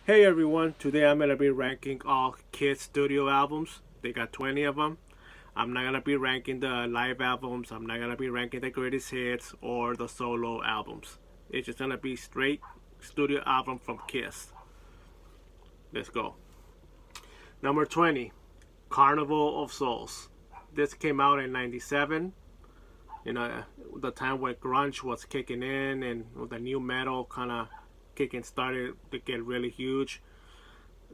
Hey everyone, today I'm gonna be ranking all Kiss studio albums. They got 20 of them. I'm not gonna be ranking the live albums, I'm not gonna be ranking the greatest hits or the solo albums. It's just gonna be straight studio album from Kiss. Let's go. Number 20, Carnival of Souls. This came out in 97. You know, the time when grunge was kicking in and the new metal kind of kicking started to get really huge.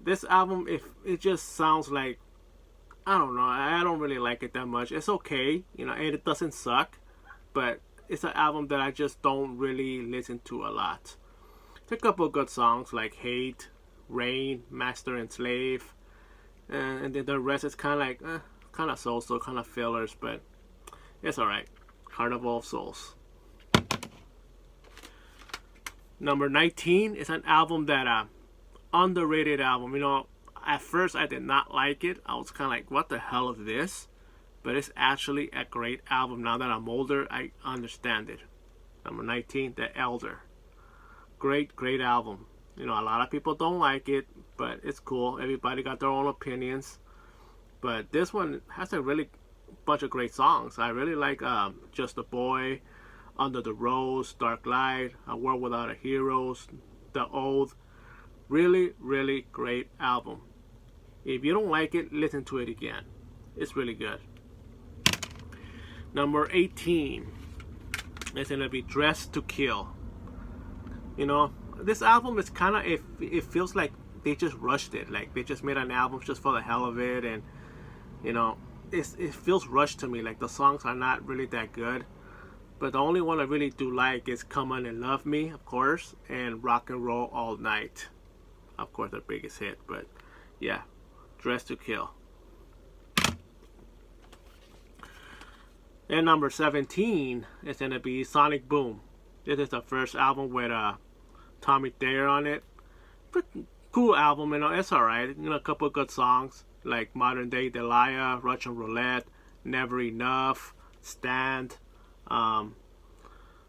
This album, if it just sounds like, I don't know, I don't really like it that much. It's okay, you know, and it doesn't suck, but it's an album that I just don't really listen to a lot. There's a couple of good songs like Hate, Rain, Master and Slave, and then the rest is kind of like kind of so kind of fillers, but it's alright. Carnival of Souls. Number 19 is an album that underrated album. You know, at first I did not like it. I was kind of like, what the hell is this? But it's actually a great album. Now that I'm older, I understand it. Number 19, The Elder. Great album. You know, a lot of people don't like it, but it's cool. Everybody got their own opinions. But this one has a really bunch of great songs. I really like Just a Boy, Under the Rose, Dark Light, A World Without a Heroes, The Oath. Really great album. If you don't like it, listen to it again. It's really good. Number 18 is gonna be Dressed to Kill. You know, this album is kind of, it feels like they just rushed it. Like they just made an album just for the hell of it, and you know, it feels rushed to me. Like the songs are not really that good. But the only one I really do like is Come On and Love Me, of course, and Rock and Roll All Night. Of course, their biggest hit, but yeah, Dressed to Kill. And number 17 is going to be Sonic Boom. This is the first album with Tommy Thayer on it. Pretty cool album, you know, it's alright. You know, a couple of good songs like Modern Day Delia, Russian Roulette, Never Enough, Stand,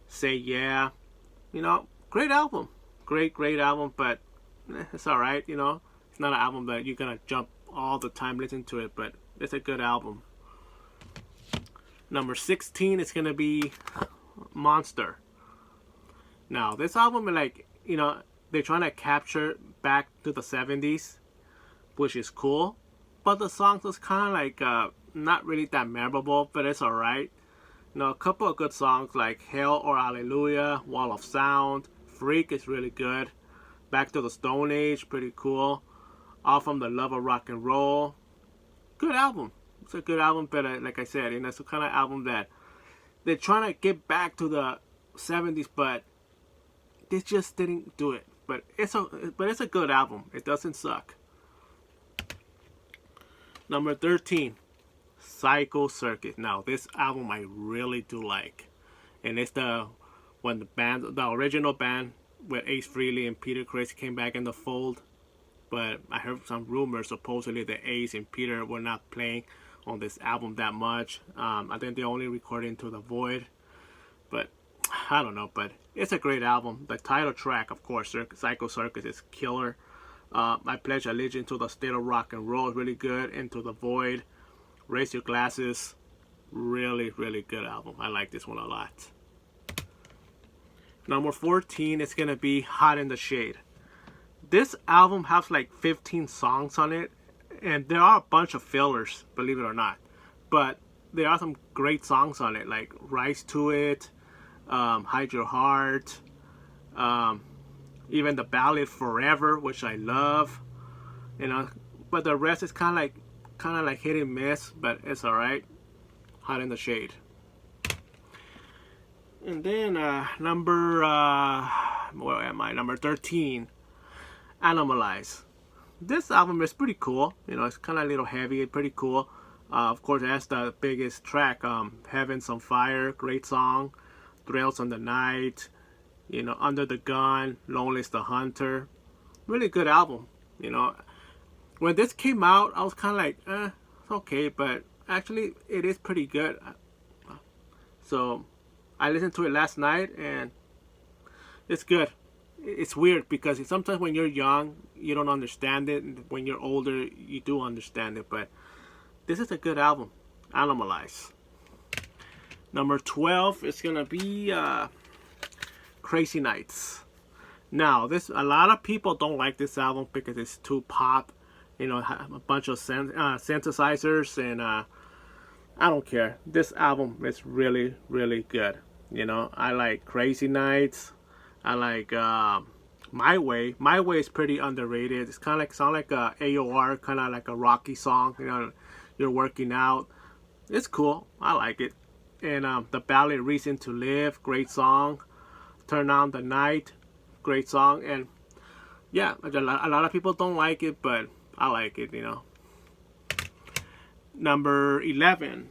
Say Yeah. You know, great album. Great album, but it's alright, you know. It's not an album that you're gonna jump all the time listening to it, but it's a good album. Number 16 is gonna be Monster. Now, this album, like, you know, they're trying to capture back to the 70s, which is cool. But the songs is kind of like not really that memorable, but it's alright. You know, a couple of good songs like Hell or Hallelujah, Wall of Sound, Freak is really good. Back to the Stone Age, pretty cool. All from the Love of Rock and Roll. Good album. It's a good album, but like I said, you know, it's the kind of album that they're trying to get back to the 70s, but they just didn't do it. But it's a good album. It doesn't suck. Number 13, Psycho Circus. Now, this album I really do like, and it's the original band with Ace Frehley and Peter Criss came back in the fold. But I heard some rumors supposedly that Ace and Peter were not playing on this album that much. I think they only recorded Into the Void, but I don't know. But it's a great album. The title track, of course, Psycho Circus, is killer. I Pledge Allegiance to the State of Rock and Roll is really good. Into the Void, Raise Your Glasses, really good album. I like this one a lot. Number 14 is gonna be Hot in the Shade. This album has like 15 songs on it, and there are a bunch of fillers, believe it or not. But there are some great songs on it, like Rise to It, Hide Your Heart, even the ballad Forever, which I love. You know, but the rest is kind of like hit and miss, but it's alright. Hot in the Shade. And then where am I? Number 13, Animalize. This album is pretty cool. You know, it's kind of a little heavy, pretty cool. Of course, that's the biggest track. Heaven's on Fire, great song. Thrills on the Night. You know, Under the Gun, Lonely's the Hunter. Really good album. You know, when this came out, I was kind of like, it's okay, but actually, it is pretty good. So, I listened to it last night, and it's good. it's weird because sometimes when you're young, you don't understand it. And when you're older, you do understand it. But this is a good album, Animalize. Number 12 is gonna be Crazy Nights. Now, a lot of people don't like this album because it's too pop. You know, a bunch of synthesizers, and I don't care. This album is really, really good. You know, I like Crazy Nights. I like My Way. My Way is pretty underrated. It's kind of like sound like a AOR, kind of like a rocky song. You know, you're working out. It's cool. I like it. And the ballad Reason to Live, great song. Turn On the Night, great song. And yeah, a lot of people don't like it, but I like it, you know. Number 11,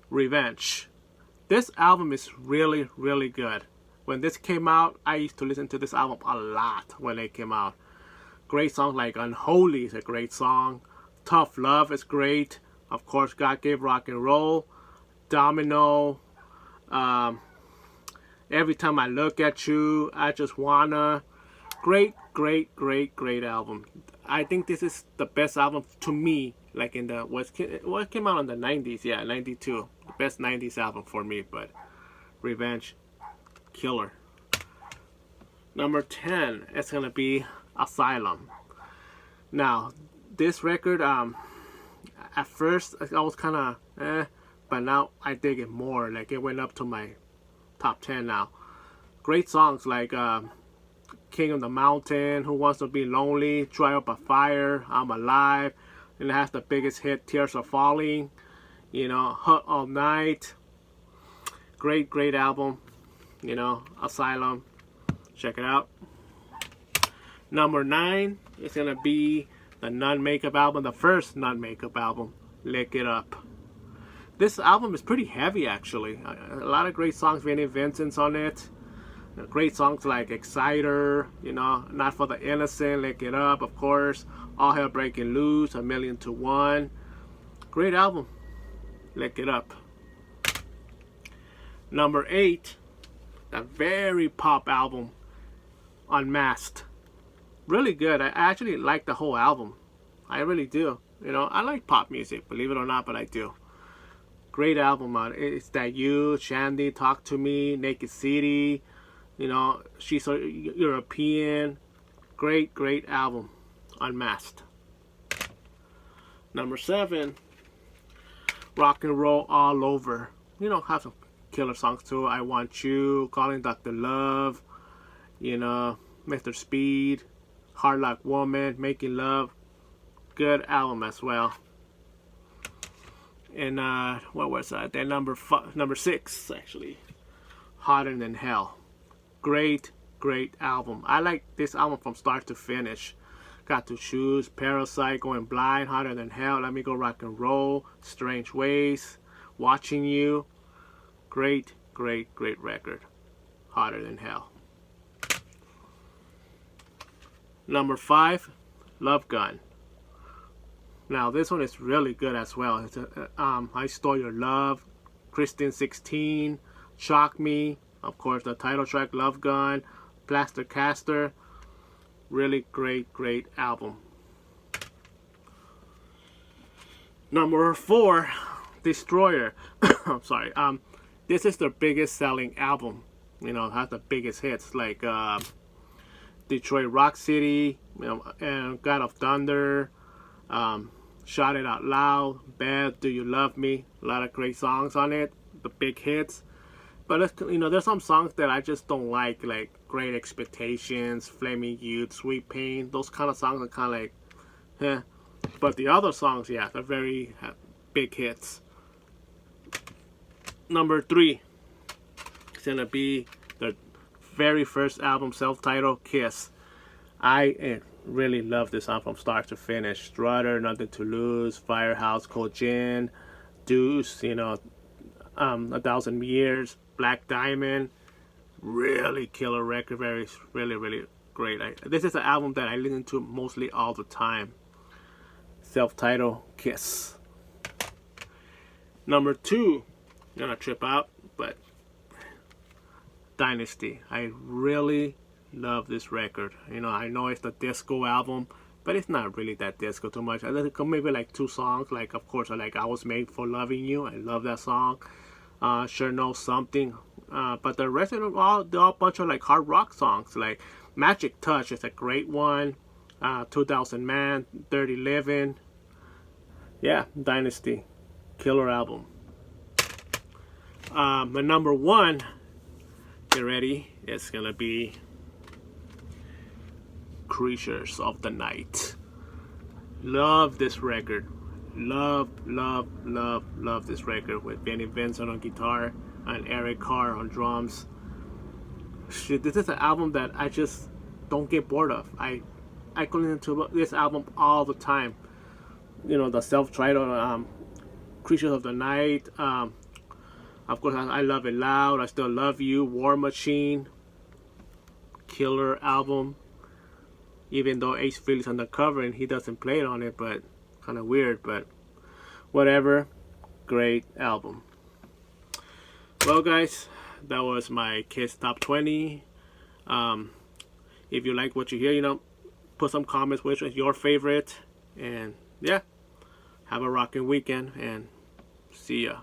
Revenge. This album is really, really good. When this came out, I used to listen to this album a lot when it came out. Great songs like Unholy is a great song. Tough Love is great. Of course, God Gave Rock and Roll. Domino. Every Time I Look at You. I Just Wanna. Great, great, great, great album. I think this is the best album to me. Like in the what came out in the 90s? Yeah, 92. The best 90s album for me. But Revenge, killer. Number 10 is gonna be Asylum. Now, this record, at first I was kind of but now I dig it more. Like it went up to my top 10 now. Great songs like King of the Mountain, Who Wants to Be Lonely, Try Up a Fire, I'm Alive, and it has the biggest hit, Tears Are Falling, you know, Hot All Night. Great, great album, you know, Asylum. Check it out. Number 9 is gonna be the non-makeup album, the first non-makeup album, Lick It Up. This album is pretty heavy, actually. A lot of great songs, Vinnie Vincent's on it. Great songs like Exciter, you know, Not for the Innocent, Lick It Up, of course. All Hell Breaking Loose, A Million to One. Great album, Lick It Up. Number 8, a very pop album, Unmasked. Really good. I actually like the whole album. I really do. You know, I like pop music, believe it or not, but I do. Great album. It's That You, Shandy, Talk to Me, Naked City. You know, She's a European. Great, great album. Unmasked. Number 7, Rock and Roll All Over. You know, have some killer songs too. I Want You, Calling Dr. Love, you know, Mr. Speed, Hard Like Woman, Making Love. Good album as well. And what was that? Then number 6 actually, Hotter Than Hell. Great, great album. I like this album from start to finish. Got to Choose, Parasite, Going Blind, Hotter Than Hell, Let Me Go Rock and Roll, Strange Ways, Watching You. Great, great, great record. Hotter Than Hell. Number 5, Love Gun. Now this one is really good as well. It's I Stole Your Love, Kristen 16, Shock Me, of course the title track, Love Gun, Plaster Caster. Really great, great album. Number 4, Destroyer. I'm sorry. This is their biggest selling album. You know, it has the biggest hits like Detroit Rock City, you know, and God of Thunder, Shout It Out Loud, Bad, Do You Love Me. A lot of great songs on it, the big hits. But you know, there's some songs that I just don't like Great Expectations, Flaming Youth, Sweet Pain. Those kind of songs are kind of like, eh. But the other songs, yeah, they're very big hits. Number 3 is gonna be their very first album, self-titled, Kiss. I really love this album from start to finish. Strutter, Nothing to Lose, Firehouse, Cold Gin, Deuce, you know, 1,000 Years, Black Diamond. Really killer record, really, really great. This is an album that I listen to mostly all the time. Self-titled, Kiss. Number 2, I'm gonna trip out, but Dynasty. I really love this record. You know, I know it's the disco album, but it's not really that disco too much. I think maybe like two songs. Like, of course, I like I Was Made for Loving You. I love that song. Sure Know Something. But the rest of them they're all a bunch of like hard rock songs. Like Magic Touch is a great one. 2000 Man, Dirty Living. Yeah, Dynasty. Killer album. My number one, get ready, it's gonna be Creatures of the Night. Love this record. Love this record with Benny Vincent on guitar and Eric Carr on drums. Shit, this is an album that I just don't get bored of. I can listen to this album all the time. You know, the self-titled Creatures of the Night. Of course, I Love It Loud. I Still Love You. War Machine. Killer album. Even though Ace Frehley's on the cover and he doesn't play it on it, but kind of weird, but whatever. Great album. Well, guys, that was my Kiss Top 20. If you like what you hear, you know, put some comments which is your favorite. And yeah, have a rocking weekend and see ya.